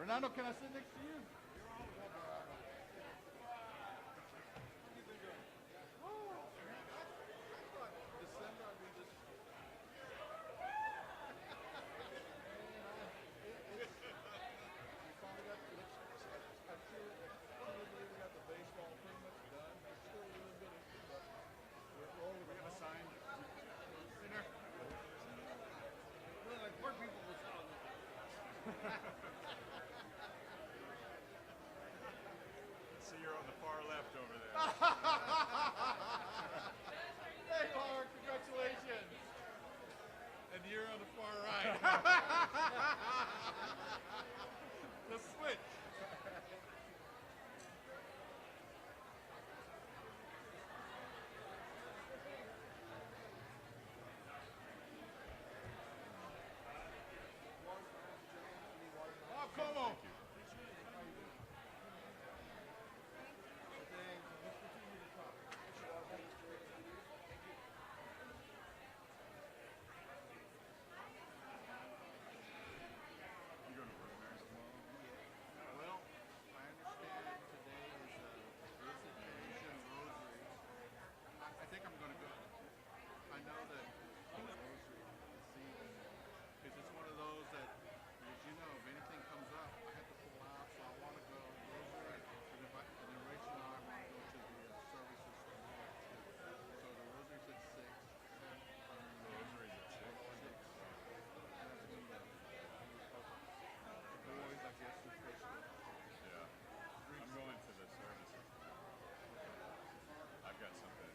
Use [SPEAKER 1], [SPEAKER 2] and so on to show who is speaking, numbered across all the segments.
[SPEAKER 1] Fernando, can I sit next to you?
[SPEAKER 2] So you're on the far left over there.
[SPEAKER 1] Hey, Mark, congratulations. And you're on the far right. Let's switch. Oh, come on.
[SPEAKER 2] You go to Rosemary's tomorrow?
[SPEAKER 1] Well, I understand today is a visitation rosary. I think I'm going to go. I know that rosary this evening because it's one of those that, as you know, if anything comes up, I have to pull out. So I want to go rosary, and then Rachel and I want to go to the services tomorrow too. So the rosary's at 6.
[SPEAKER 2] Rosary's at 6.
[SPEAKER 1] And that's when the boys, I guess, are supposed to.
[SPEAKER 2] Yeah. I'm going to the services. I've got something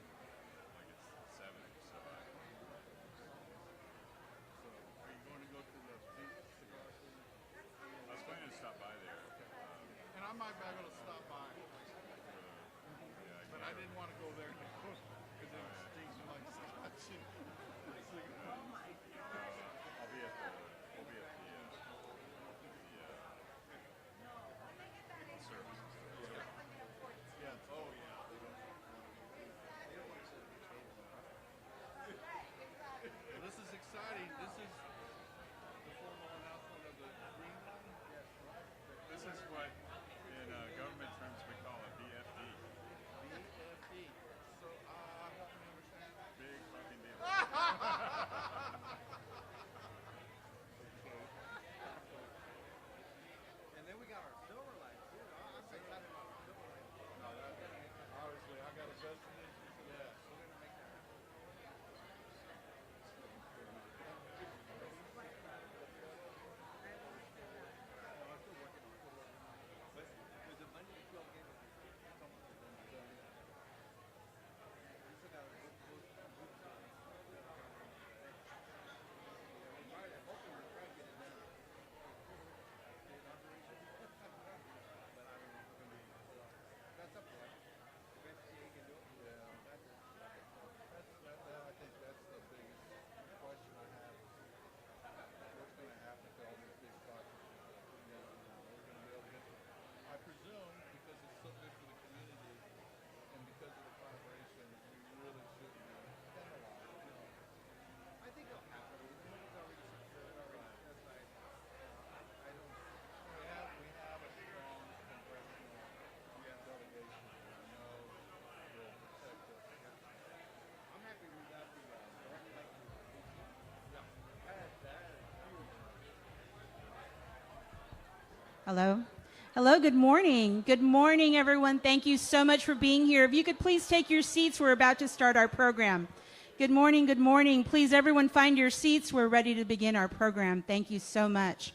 [SPEAKER 2] like it's 7, so
[SPEAKER 1] So, are you going to go to the cigar thing?
[SPEAKER 2] I was planning to stop by there.
[SPEAKER 1] And I might be able to stop by, but I didn't want to go there because it stinks like scotch.
[SPEAKER 2] I'll be at the, we'll be at the services.
[SPEAKER 1] Yeah. Oh, yeah. Well, this is exciting. This is the formal announcement of the green line.
[SPEAKER 2] This is what in government terms we call a BFD.
[SPEAKER 1] BFD. So, help me understand.
[SPEAKER 2] Big fucking deal.
[SPEAKER 3] And then we got our silver lights too. I'm excited about our silver lights.
[SPEAKER 1] Obviously, I got a best interest. Yes.
[SPEAKER 3] We're gonna make that happen. I'm still working on it. But with the money you still gave us, it's almost done. We still got a group. Hopefully we'll try to get it done. The inauguration. But I don't know if it's gonna be. That's up to us. If FCA can do it.
[SPEAKER 1] Yeah.
[SPEAKER 3] That's it.
[SPEAKER 1] I think that's the biggest question I have. What's going to happen to all these big projects? We're going to be able to get them. I presume because it's so good for the community and because of the collaboration, we really shouldn't be penalized.
[SPEAKER 3] I think it'll happen. The money's already secured already. That's right. I don't.
[SPEAKER 1] We have a strong congressional delegation that I know will protect us.
[SPEAKER 3] I'm happy we got the direct light. Yeah. That is huge.
[SPEAKER 4] Hello. Hello, good morning. Good morning, everyone. Thank you so much for being here. If you could please take your seats, we're about to start our program. Good morning, good morning. Please, everyone, find your seats. We're ready to begin our program. Thank you so much.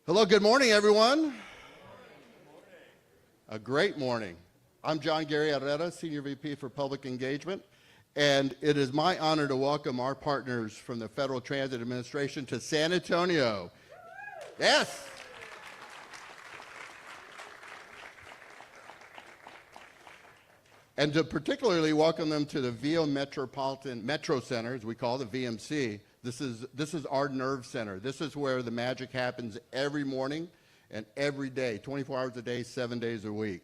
[SPEAKER 5] Hello, good morning, everyone. A great morning. I'm John Gary Arreta, Senior VP for Public Engagement, and it is my honor to welcome our partners from the Federal Transit Administration to San Antonio. Yes. And to particularly welcome them to the VIA Metropolitan Metro Center, as we call it, the VMC. This is our nerve center. This is where the magic happens every morning and every day, 24 hours a day, 7 days a week.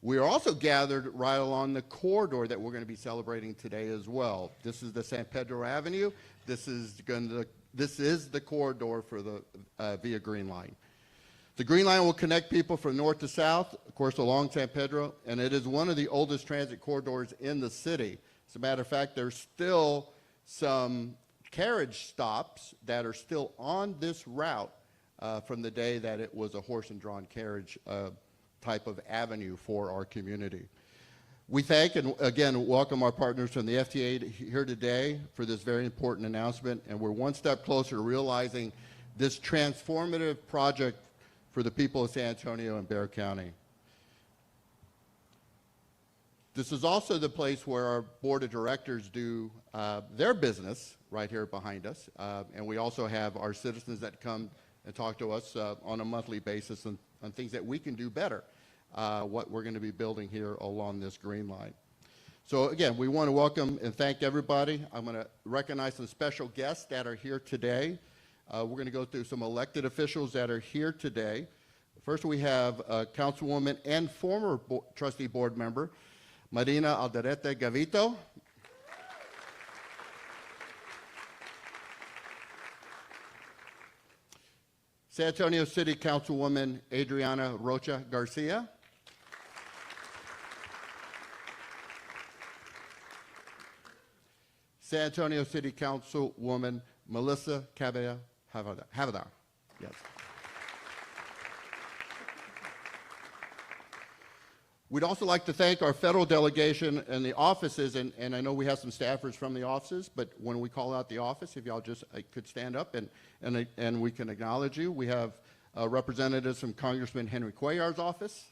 [SPEAKER 5] We are also gathered right along the corridor that we're going to be celebrating today as well. This is the San Pedro Avenue. This is the corridor for the VIA Green Line. The Green Line will connect people from north to south, of course, along San Pedro, and it is one of the oldest transit corridors in the city. As a matter of fact, there's still some carriage stops that are still on this route from the day that it was a horse and drawn carriage type of avenue for our community. We thank and again welcome our partners from the FTA here today for this very important announcement, and we're one step closer to realizing this transformative project for the people of San Antonio and Bexar County. This is also the place where our board of directors do their business right here behind us, and we also have our citizens that come and talk to us on a monthly basis on things that we can do better, what we're going to be building here along this Green Line. So again, we want to welcome and thank everybody. I'm going to recognize some special guests that are here today. We're going to go through some elected officials that are here today. First, we have Councilwoman and former trustee board member, Marina Alderete Gavito. San Antonio City Councilwoman Adriana Rocha Garcia. San Antonio City Councilwoman Melissa Cabella Havadar. Yes. We'd also like to thank our federal delegation and the offices, and I know we have some staffers from the offices, but when we call out the office, if y'all just could stand up and we can acknowledge you. We have representatives from Congressman Henry Cuellar's office,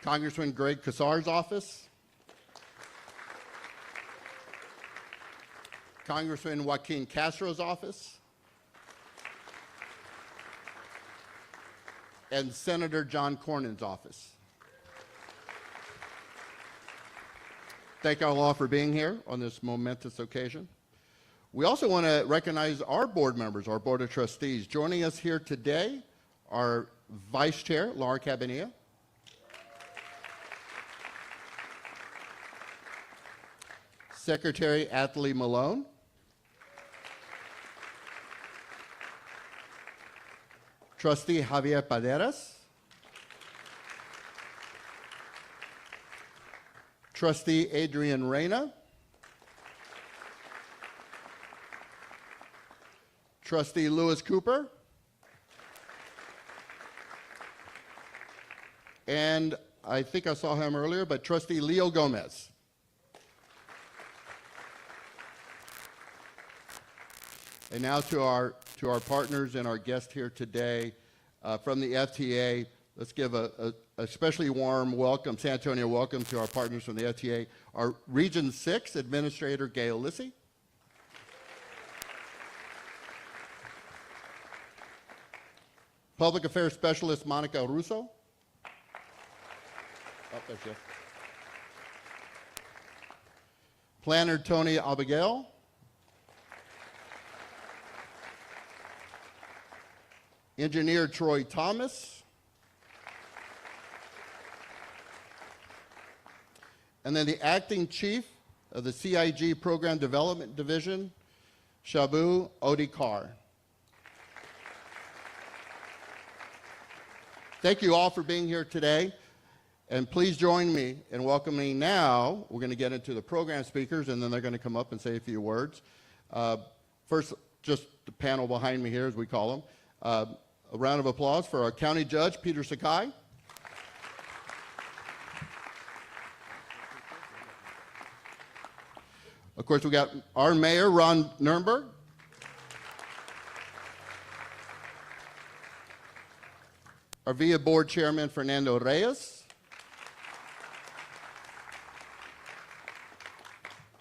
[SPEAKER 5] Congressman Greg Casar's office, Congressman Joaquin Castro's office, and Senator John Cornyn's office. Thank you all for being here on this momentous occasion. We also want to recognize our board members, our board of trustees. Joining us here today are Vice Chair Laura Cabanilla, Secretary Atlee Malone, Trustee Javier Paderas, Trustee Adrian Reyna, Trustee Lewis Cooper, and I think I saw him earlier, but Trustee Leo Gomez. And now to our partners and our guest here today from the FTA. Let's give a especially warm welcome, San Antonio welcome to our partners from the FTA. Our Region 6 Administrator, Gail Lissy. Public Affairs Specialist, Monica Russo. Oh, there she is. Planner, Tony Abigail. Engineer Troy Thomas, and then the acting chief of the CIG Program Development Division, Shabu Odikar. Thank you all for being here today, and please join me in welcoming now. We're going to get into the program speakers, and then they're going to come up and say a few words. First, just the panel behind me here, as we call them. A round of applause for our County Judge, Peter Sakai. Of course, we got our Mayor, Ron Nurnberg. Our VIA Board Chairman, Fernando Reyes.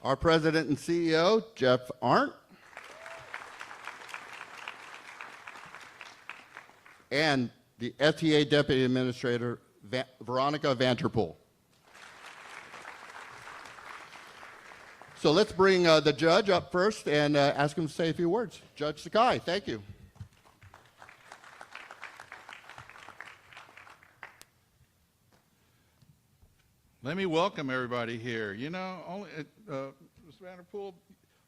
[SPEAKER 5] Our President and CEO, Jeff Arndt. And the FTA Deputy Administrator, Veronica Vanterpool. So let's bring the judge up first and ask him to say a few words. Judge Sakai, thank you.
[SPEAKER 1] Let me welcome everybody here. You know, Mr. Vanderpool,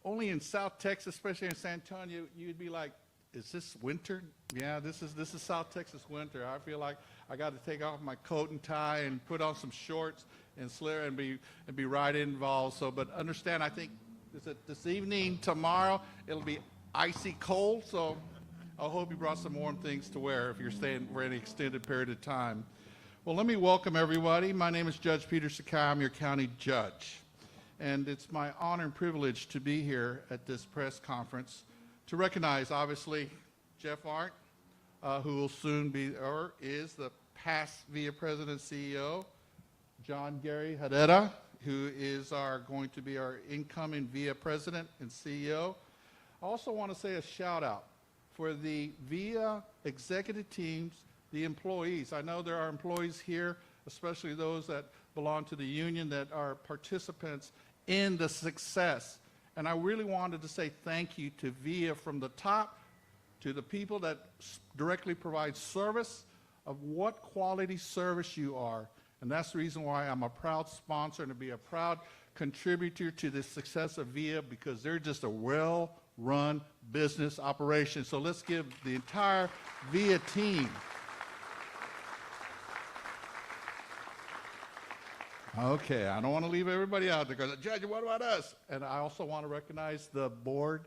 [SPEAKER 1] only in South Texas, especially in San Antonio, you'd be like, is this winter? Yeah, this is South Texas winter. I feel like I got to take off my coat and tie and put on some shorts and slur and be right involved. So, but understand, I think this evening, tomorrow, it'll be icy cold. So I hope you brought some warm things to wear if you're staying for any extended period of time. Well, let me welcome everybody. My name is Judge Peter Sakai. I'm your county judge. And it's my honor and privilege to be here at this press conference to recognize, obviously, Jeff Arndt, who will soon be, or is the past VIA President CEO, John Gary Herrera, who is going to be our incoming VIA President and CEO. I also want to say a shout out for the VIA executive teams, the employees. I know there are employees here, especially those that belong to the union, that are participants in the success. And I really wanted to say thank you to VIA from the top to the people that directly provide service, of what quality service you are. And that's the reason why I'm a proud sponsor and to be a proud contributor to the success of VIA, because they're just a well-run business operation. So let's give the entire VIA team. Okay, I don't want to leave everybody out there because, Judge, what about us? And I also want to recognize the board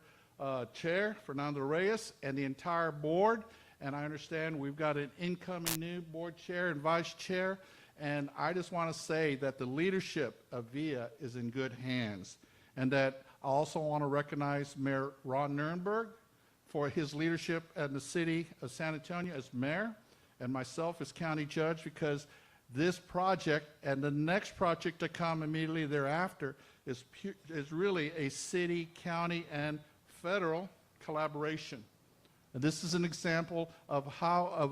[SPEAKER 1] chair, Fernando Reyes, and the entire board. And I understand we've got an incoming new board chair and vice chair. And I just want to say that the leadership of VIA is in good hands. And that I also want to recognize Mayor Ron Nirenberg for his leadership in the city of San Antonio as mayor, and myself as county judge, because this project and the next project to come immediately thereafter is really a city, county, and federal collaboration. And this is an example of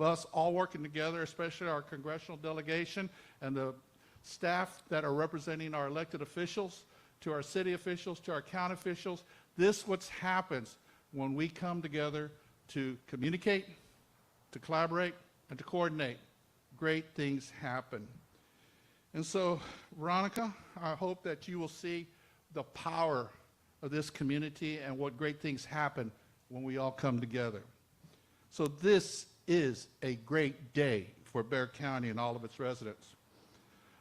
[SPEAKER 1] us all working together, especially our congressional delegation and the staff that are representing our elected officials, to our city officials, to our county officials. This is what happens when we come together to communicate, to collaborate, and to coordinate. Great things happen. And so, Veronica, I hope that you will see the power of this community and what great things happen when we all come together. So this is a great day for Bexar County and all of its residents.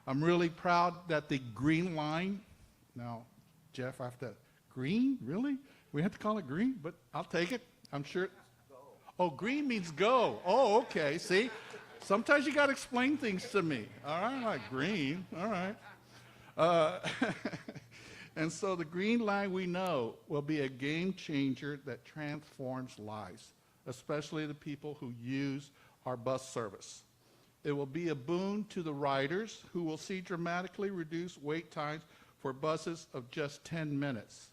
[SPEAKER 1] I'm really proud that the green line, now, Jeff, I have to, green, really? We have to call it green, but I'll take it. I'm sure. Oh, green means go. Oh, okay, see? Sometimes you got to explain things to me. All right, like green, all right. And so the green line, we know, will be a game changer that transforms lives, especially the people who use our bus service. It will be a boon to the riders, who will see dramatically reduced wait times for buses of just 10 minutes.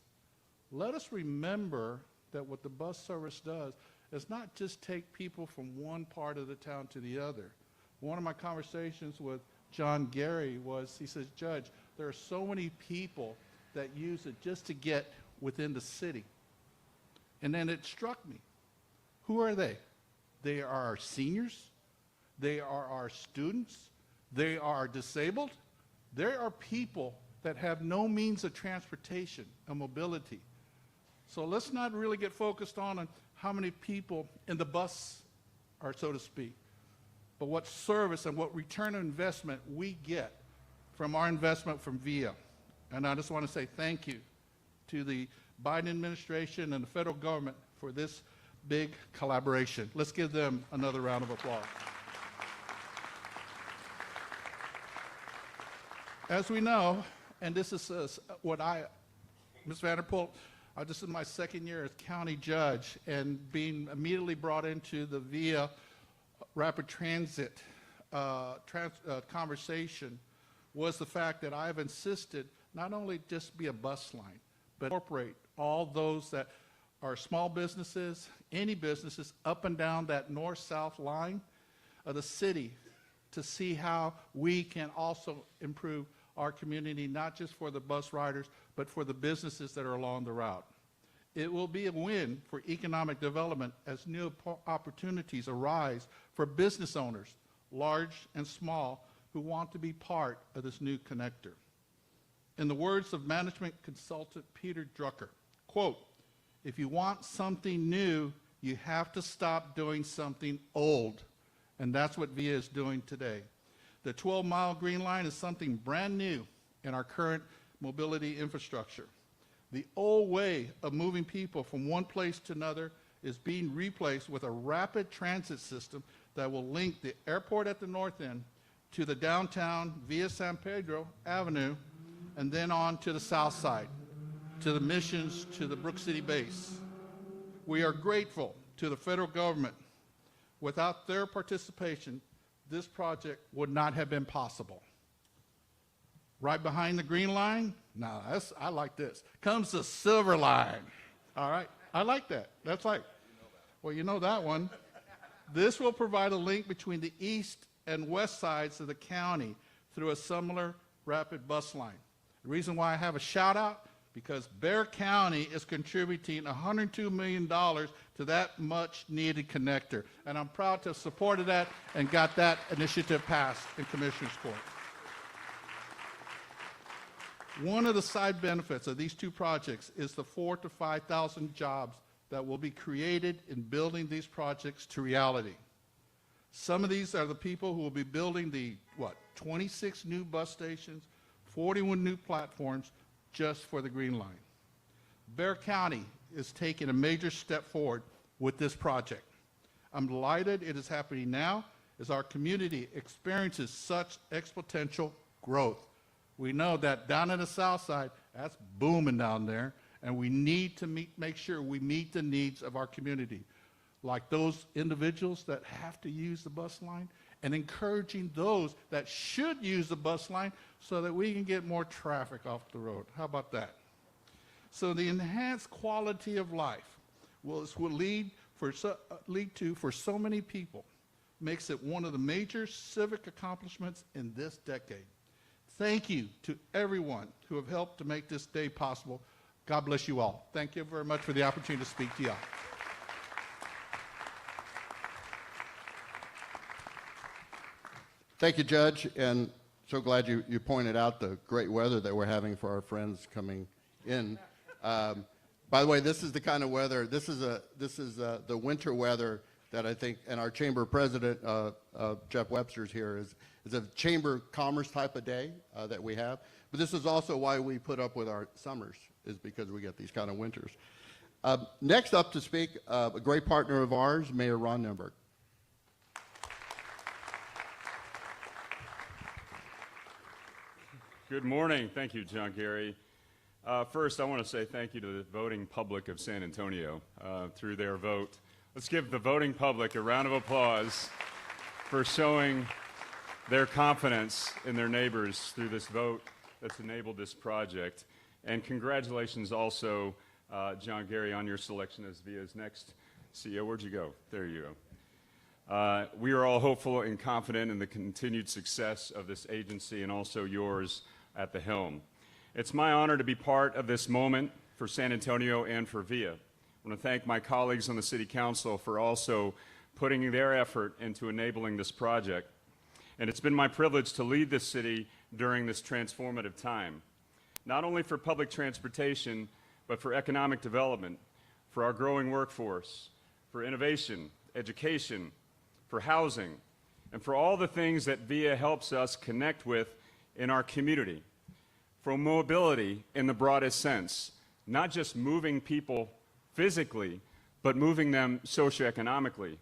[SPEAKER 1] Let us remember that what the bus service does is not just take people from one part of the town to the other. One of my conversations with John Gary was, he says, Judge, there are so many people that use it just to get within the city. And then it struck me. Who are they? They are our seniors. They are our students. They are disabled. There are people that have no means of transportation and mobility. So let's not really get focused on how many people in the bus are, so to speak, but what service and what return on investment we get from our investment from VIA. And I just want to say thank you to the Biden administration and the federal government for this big collaboration. Let's give them another round of applause. As we know, and this is Ms. Vanderpool, this is my second year as county judge, and being immediately brought into the VIA rapid transit conversation was the fact that I've insisted not only just be a bus line, but incorporate all those that are small businesses, any businesses up and down that north-south line.
[SPEAKER 6] of the city to see how we can also improve our community, not just for the bus riders, but for the businesses that are along the route. It will be a win for economic development as new opportunities arise for business owners, large and small, who want to be part of this new connector. In the words of management consultant Peter Drucker, quote, "If you want something new, you have to stop doing something old." And that's what VIA is doing today. The 12-mile Green Line is something brand new in our current mobility infrastructure. The old way of moving people from one place to another is being replaced with a rapid transit system that will link the airport at the north end to the downtown via San Pedro Avenue, and then on to the south side, to the Missions, to the Brook City base. We are grateful to the federal government. Without their participation, this project would not have been possible. Right behind the Green Line, now I like this, comes the Silver Line. All right, I like that. That's like, well, you know that one. This will provide a link between the east and west sides of the county through a similar rapid bus line. The reason why I have a shout out, because Bexar County is contributing $102 million to that much needed connector. And I'm proud to have supported that and got that initiative passed in Commissioner's Court. One of the side benefits of these two projects is the 4,000 to 5,000 jobs that will be created in building these projects to reality. Some of these are the people who will be building the, 26 new bus stations, 41 new platforms just for the Green Line. Bexar County is taking a major step forward with this project. I'm delighted it is happening now as our community experiences such exponential growth. We know that down in the south side, that's booming down there, and we need to make sure we meet the needs of our community, like those individuals that have to use the bus line, and encouraging those that should use the bus line so that we can get more traffic off the road. How about that? So the enhanced quality of life will lead to for so many people, makes it one of the major civic accomplishments in this decade. Thank you to everyone who have helped to make this day possible. God bless you all. Thank you very much for the opportunity to speak to you all.
[SPEAKER 5] Thank you, Judge, and so glad you pointed out the great weather that we're having for our friends coming in. By the way, this is the kind of weather, this is the winter weather that I think, and our chamber president, Jeff Webster's here, is a chamber commerce type of day that we have. But this is also why we put up with our summers, is because we get these kind of winters. Next up to speak, a great partner of ours, Mayor Ron Nemberg.
[SPEAKER 2] Good morning. Thank you, John Gary. First, I want to say thank you to the voting public of San Antonio through their vote. Let's give the voting public a round of applause for showing their confidence in their neighbors through this vote that's enabled this project. And congratulations also, John Gary, on your selection as VIA's next CEO. Where'd you go? There you go. We are all hopeful and confident in the continued success of this agency and also yours at the helm. It's my honor to be part of this moment for San Antonio and for VIA. I want to thank my colleagues on the City Council for also putting their effort into enabling this project. And it's been my privilege to lead this city during this transformative time, not only for public transportation, but for economic development, for our growing workforce, for innovation, education, for housing, and for all the things that VIA helps us connect with in our community. For mobility in the broadest sense, not just moving people physically, but moving them socioeconomically.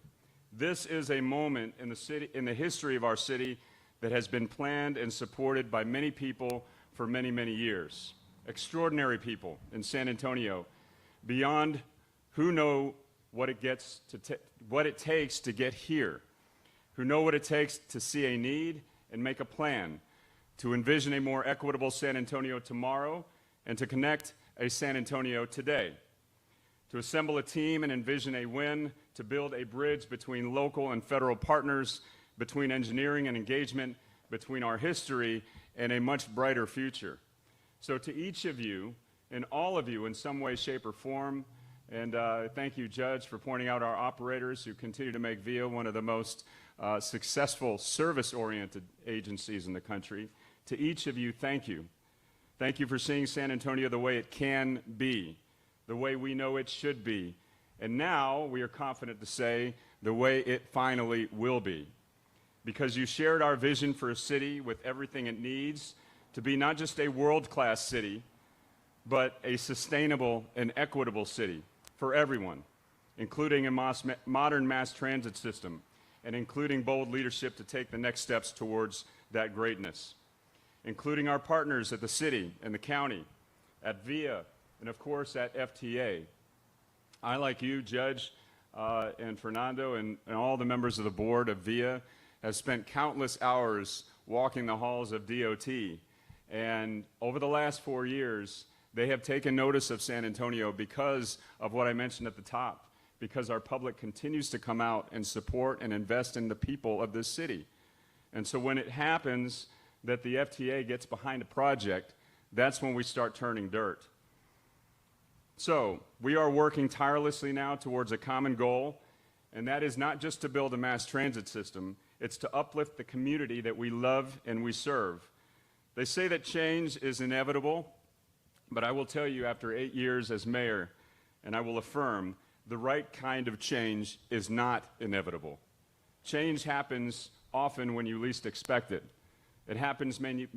[SPEAKER 2] This is a moment in the city, in the history of our city, that has been planned and supported by many people for many, many years. Extraordinary people in San Antonio, beyond who know what it takes to get here, who know what it takes to see a need and make a plan, to envision a more equitable San Antonio tomorrow, and to connect a San Antonio today, to assemble a team and envision a win, to build a bridge between local and federal partners, between engineering and engagement, between our history and a much brighter future. So to each of you, and all of you in some way, shape, or form, and thank you, Judge, for pointing out our operators who continue to make VIA one of the most successful service-oriented agencies in the country. To each of you, thank you. Thank you for seeing San Antonio the way it can be, the way we know it should be, and now we are confident to say the way it finally will be. Because you shared our vision for a city with everything it needs to be not just a world-class city, but a sustainable and equitable city for everyone, including a modern mass transit system and including bold leadership to take the next steps towards that greatness, including our partners at the city and the county, at VIA, and of course at FTA. I, like you, Judge, and Fernando, and all the members of the board of VIA, have spent countless hours walking the halls of DOT. And over the last 4 years, they have taken notice of San Antonio because of what I mentioned at the top, because our public continues to come out and support and invest in the people of this city. And so when it happens that the FTA gets behind a project, that's when we start turning dirt. So we are working tirelessly now towards a common goal, and that is not just to build a mass transit system, it's to uplift the community that we love and we serve. They say that change is inevitable, but I will tell you after 8 years as mayor, and I will affirm, the right kind of change is not inevitable. Change happens often when you least expect it. It happens when you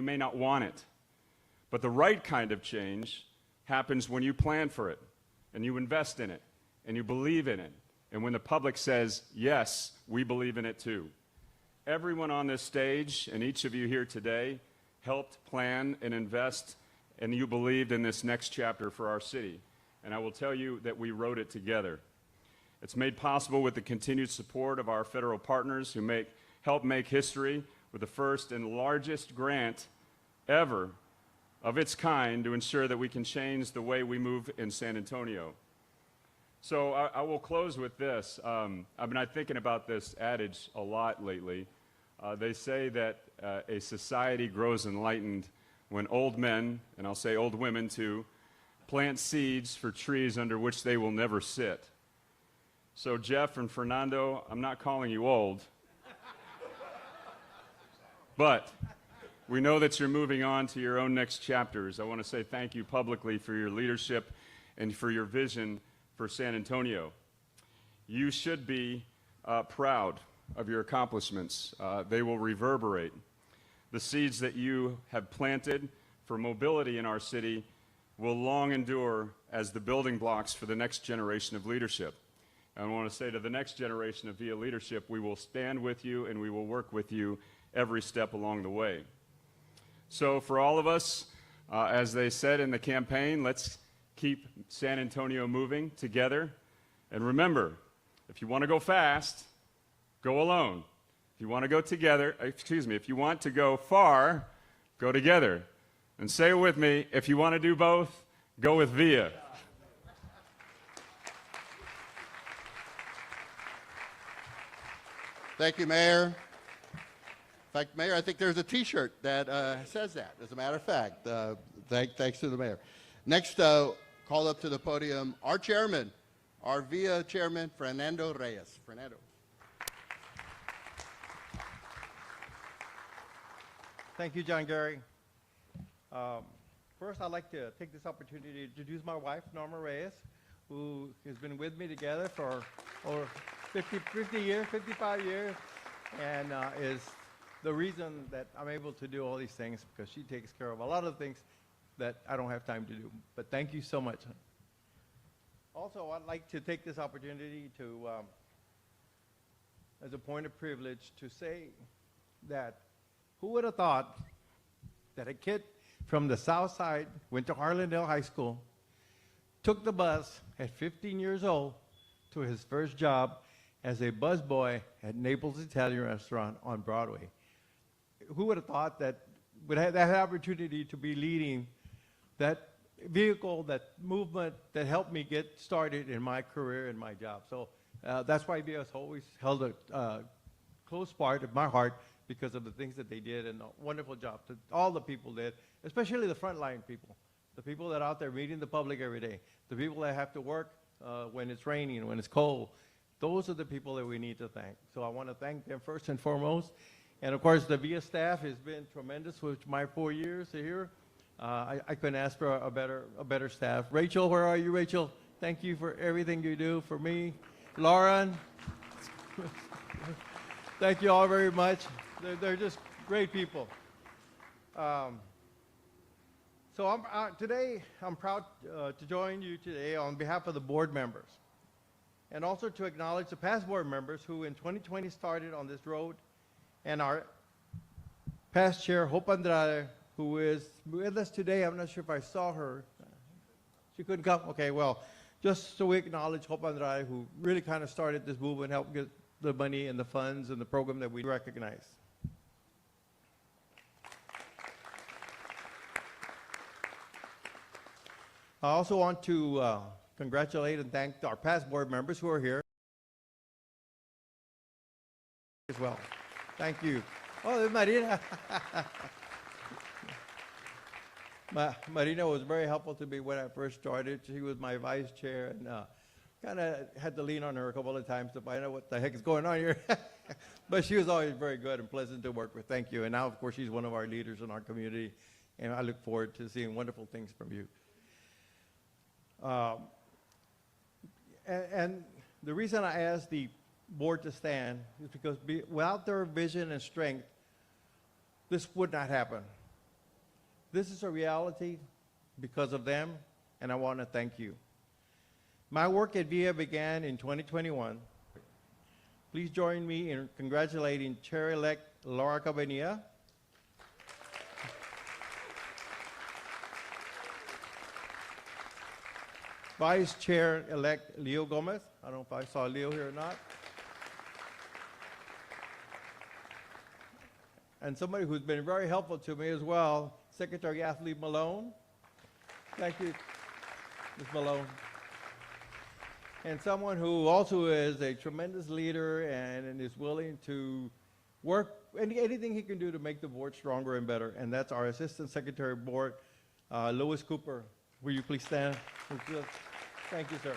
[SPEAKER 2] may not want it. But the right kind of change happens when you plan for it, and you invest in it, and you believe in it, and when the public says, yes, we believe in it too. Everyone on this stage, and each of you here today, helped plan and invest, and you believed in this next chapter for our city. And I will tell you that we wrote it together. It's made possible with the continued support of our federal partners who help make history with the first and largest grant ever of its kind to ensure that we can change the way we move in San Antonio. So I will close with this. I've been thinking about this adage a lot lately. They say that a society grows enlightened when old men, and I'll say old women too, plant seeds for trees under which they will never sit. So Jeff and Fernando, I'm not calling you old, but we know that you're moving on to your own next chapters. I want to say thank you publicly for your leadership and for your vision for San Antonio. You should be proud of your accomplishments. They will reverberate. The seeds that you have planted for mobility in our city will long endure as the building blocks for the next generation of leadership. And I want to say to the next generation of VIA leadership, we will stand with you and we will work with you every step along the way. So for all of us, as they said in the campaign, let's keep San Antonio moving together. And remember, if you want to go fast, go alone. If you want to go together, if you want to go far, go together. And say it with me, if you want to do both, go with VIA.
[SPEAKER 5] Thank you, Mayor. In fact, Mayor, I think there's a T-shirt that says that, as a matter of fact. Thanks to the Mayor. Next, call up to the podium our chairman, our VIA chairman, Fernando Reyes. Fernando.
[SPEAKER 3] Thank you, John Gary. First, I'd like to take this opportunity to introduce my wife, Norma Reyes, who has been with me together for over 50 years, 55 years, and is the reason that I'm able to do all these things, because she takes care of a lot of things that I don't have time to do. But thank you so much. Also, I'd like to take this opportunity to, as a point of privilege, to say that who would have thought that a kid from the South Side went to Harlandale High School, took the bus at 15 years old to his first job as a busboy at Naples Italian Restaurant on Broadway. Who would have thought that would have that opportunity to be leading that vehicle, that movement that helped me get started in my career and my job? So that's why VIA has always held a close part of my heart because of the things that they did and the wonderful job that all the people did, especially the frontline people, the people that are out there meeting the public every day, the people that have to work when it's raining and when it's cold. Those are the people that we need to thank. So I want to thank them first and foremost. And of course, the VIA staff has been tremendous with my 4 years here. I couldn't ask for a better staff. Rachel, where are you, Rachel? Thank you for everything you do for me. Lauren, thank you all very much. They're just great people. So today, I'm proud to join you today on behalf of the board members, and also to acknowledge the past board members who in 2020 started on this road, and our past chair, Hope Andrade, who is with us today. I'm not sure if I saw her. She couldn't come? Okay, well, just so we acknowledge Hope Andrade, who really kind of started this movement, helped get the money and the funds and the program that we recognize. I also want to congratulate and thank our past board members who are here as well. Thank you. Oh, there's Marina. Marina was very helpful to me when I first started. She was my vice chair, and kind of had to lean on her a couple of times to find out what the heck is going on here. But she was always very good and pleasant to work with. Thank you. And now, of course, she's one of our leaders in our community, and I look forward to seeing wonderful things from you. And the reason I asked the board to stand is because without their vision and strength, this would not happen. This is a reality because of them, and I want to thank you. My work at VIA began in 2021. Please join me in congratulating Chair-elect Laura Cabanilla, Vice Chair-elect Leo Gomez. I don't know if I saw Leo here or not. And somebody who's been very helpful to me as well, Secretary Athley Malone. Thank you, Ms. Malone. And someone who also is a tremendous leader and is willing to work anything he can do to make the board stronger and better. And that's our Assistant Secretary of Board, Louis Cooper. Will you please stand? Thank you, sir.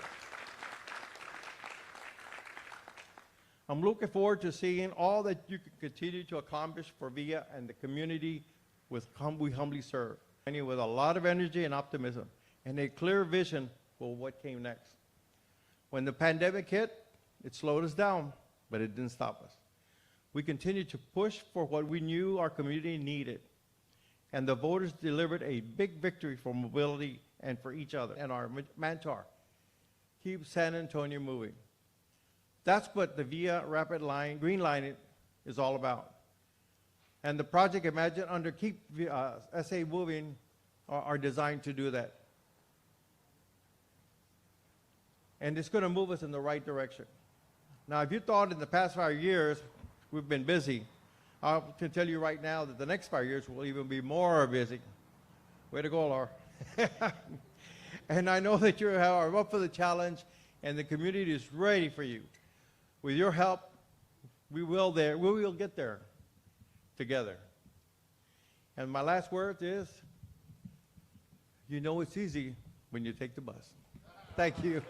[SPEAKER 3] I'm looking forward to seeing all that you can continue to accomplish for VIA and the community we humbly serve. And with a lot of energy and optimism and a clear vision for what came next. When the pandemic hit, it slowed us down, but it didn't stop us. We continued to push for what we knew our community needed. And the voters delivered a big victory for mobility and for each other. And our mantra, keep San Antonio moving. That's what the VIA Rapid Line, Green Line is all about. And the project Imagine under Keep SA Moving are designed to do that. And it's going to move us in the right direction. Now, if you thought in the past 5 years we've been busy, I can tell you right now that the next 5 years will even be more busy. Way to go, Laura. And I know that you are up for the challenge, and the community is ready for you. With your help, we will get there together. And my last word is, you know it's easy when you take the bus. Thank you.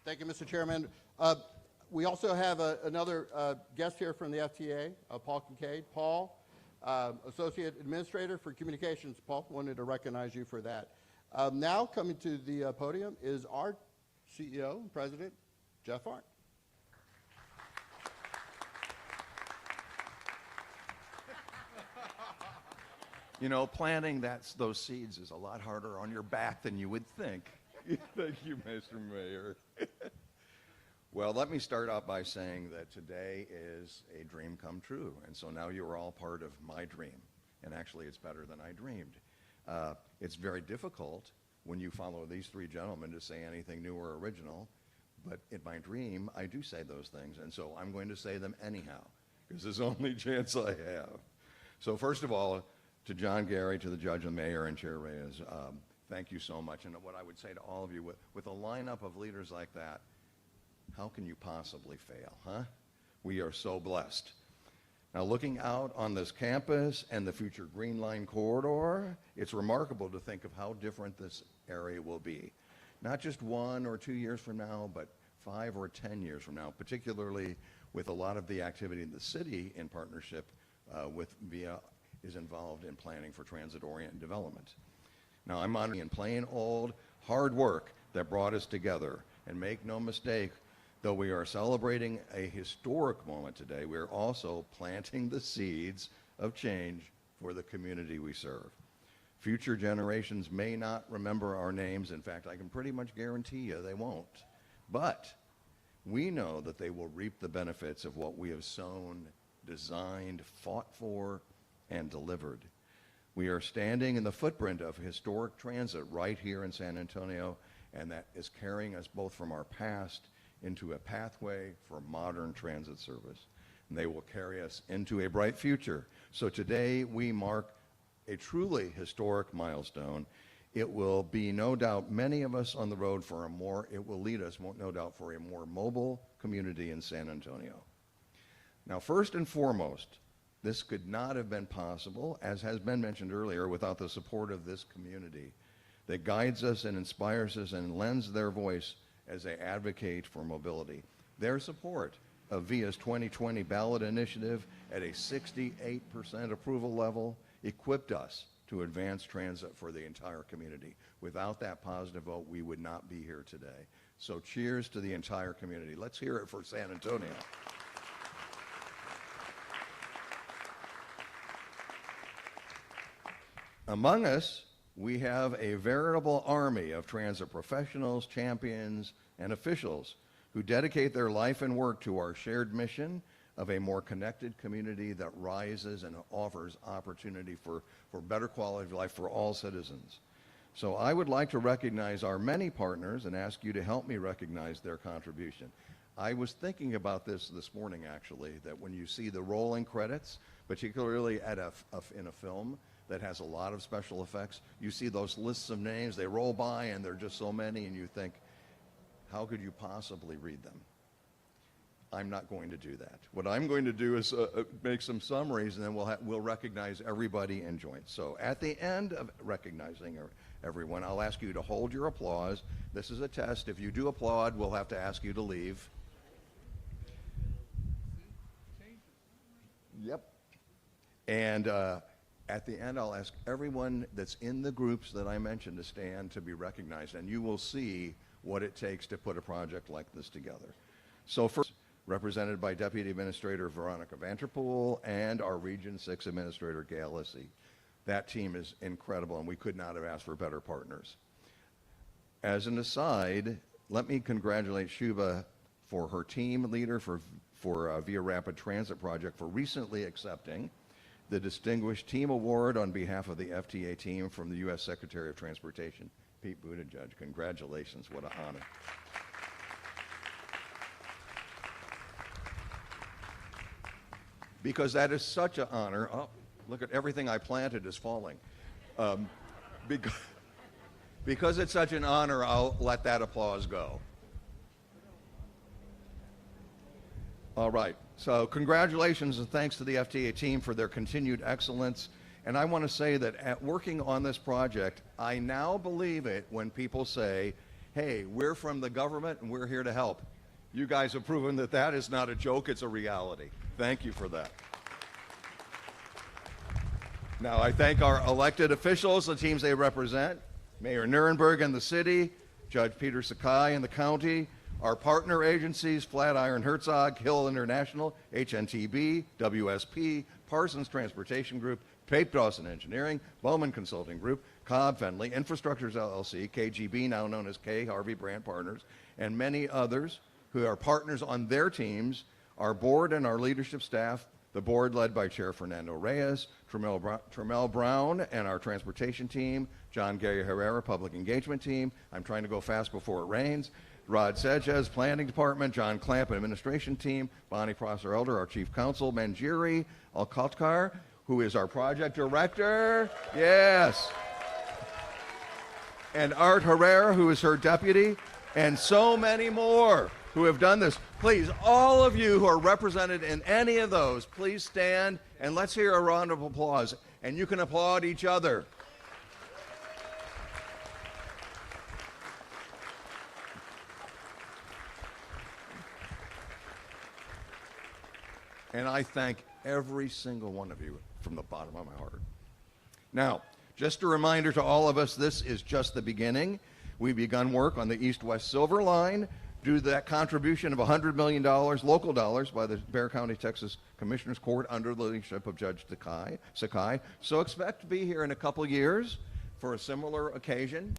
[SPEAKER 5] Thank you, Mr. Chairman. We also have another guest here from the FTA, Paul Kincaid. Paul, Associate Administrator for Communications. Paul, wanted to recognize you for that. Now coming to the podium is our CEO and President, Jeff Arndt.
[SPEAKER 7] You know, planting those seeds is a lot harder on your back than you would think.
[SPEAKER 8] Thank you, Mr. Mayor.
[SPEAKER 7] Well, let me start out by saying that today is a dream come true, and so now you're all part of my dream, and actually it's better than I dreamed. It's very difficult when you follow these three gentlemen to say anything new or original, but in my dream, I do say those things, and so I'm going to say them anyhow, because it's the only chance I have. So first of all, to John Gary, to the judge and mayor and Chair Reyes, thank you so much. And what I would say to all of you, with a lineup of leaders like that, how can you possibly fail, huh? We are so blessed. Now, looking out on this campus and the future Green Line corridor, it's remarkable to think of how different this area will be. Not just 1 or 2 years from now, but 5 or 10 years from now, particularly with a lot of the activity in the city in partnership with VIA is involved in planning for transit-oriented development. Now, I'm honoring in plain old hard work that brought us together. And make no mistake, though we are celebrating a historic moment today, we are also planting the seeds of change for the community we serve. Future generations may not remember our names. In fact, I can pretty much guarantee you they won't. But we know that they will reap the benefits of what we have sown, designed, fought for, and delivered. We are standing in the footprint of historic transit right here in San Antonio, and that is carrying us both from our past into a pathway for modern transit service. And they will carry us into a bright future. So today we mark a truly historic milestone. It will be no doubt many of us on the road it will lead us no doubt for a more mobile community in San Antonio. Now, first and foremost, this could not have been possible, as has been mentioned earlier, without the support of this community that guides us and inspires us and lends their voice as they advocate for mobility. Their support of VIA's 2020 ballot initiative at a 68% approval level equipped us to advance transit for the entire community. Without that positive vote, we would not be here today. So cheers to the entire community. Let's hear it for San Antonio. Among us, we have a veritable army of transit professionals, champions, and officials who dedicate their life and work to our shared mission of a more connected community that rises and offers opportunity for better quality of life for all citizens. So I would like to recognize our many partners and ask you to help me recognize their contribution. I was thinking about this morning, actually, that when you see the rolling credits, particularly in a film that has a lot of special effects, you see those lists of names, they roll by and there are just so many, and you think, how could you possibly read them? I'm not going to do that. What I'm going to do is make some summaries, and then we'll recognize everybody in joint. So at the end of recognizing everyone, I'll ask you to hold your applause. This is a test. If you do applaud, we'll have to ask you to leave. Yep. And at the end, I'll ask everyone that's in the groups that I mentioned to stand to be recognized, and you will see what it takes to put a project like this together. So first, represented by Deputy Administrator Veronica Vanterpool and our Region 6 Administrator Gail Lissy. That team is incredible, and we could not have asked for better partners. As an aside, let me congratulate Shuba for her team leader for Via Rapid Transit Project for recently accepting the Distinguished Team Award on behalf of the FTA team from the U.S. Secretary of Transportation, Pete Buttigieg. Congratulations, what an honor. Because that is such an honor. Oh, look at everything I planted is falling. Because it's such an honor, I'll let that applause go. All right, so congratulations and thanks to the FTA team for their continued excellence. And I want to say that at working on this project, I now believe it when people say, hey, we're from the government and we're here to help. You guys have proven that that is not a joke, it's a reality. Thank you for that. Now I thank our elected officials, the teams they represent, Mayor Nirenberg and the city, Judge Peter Sakai and the county, our partner agencies, Flatiron Herzog, Hill International, HNTB, WSP, Parsons Transportation Group, Pape Dawson Engineering, Bowman Consulting Group, Cobb Fendley, Infrastructures LLC, KGB, now known as K. Harvey Brandt Partners, and many others who are partners on their teams, our board and our leadership staff, the board led by Chair Fernando Reyes, Tramel Brown and our transportation team, John Gary Herrera, public engagement team. I'm trying to go fast before it rains. Rod Sanchez, planning department, John Clamp, administration team, Bonnie Prosser Elder, our chief counsel, Manjiri Alkotkar, who is our project director. Yes. and Art Herrera, who is her deputy, and so many more who have done this. Please, all of you who are represented in any of those, please stand and let's hear a round of applause. And you can applaud each other. And I thank every single one of you from the bottom of my heart. Now, just a reminder to all of us, this is just the beginning. We've begun work on the East-West Silver Line due to that contribution of $100 million, local dollars, by the Bexar County, Texas Commissioners Court under the leadership of Judge Sakai. So expect to be here in a couple years for a similar occasion.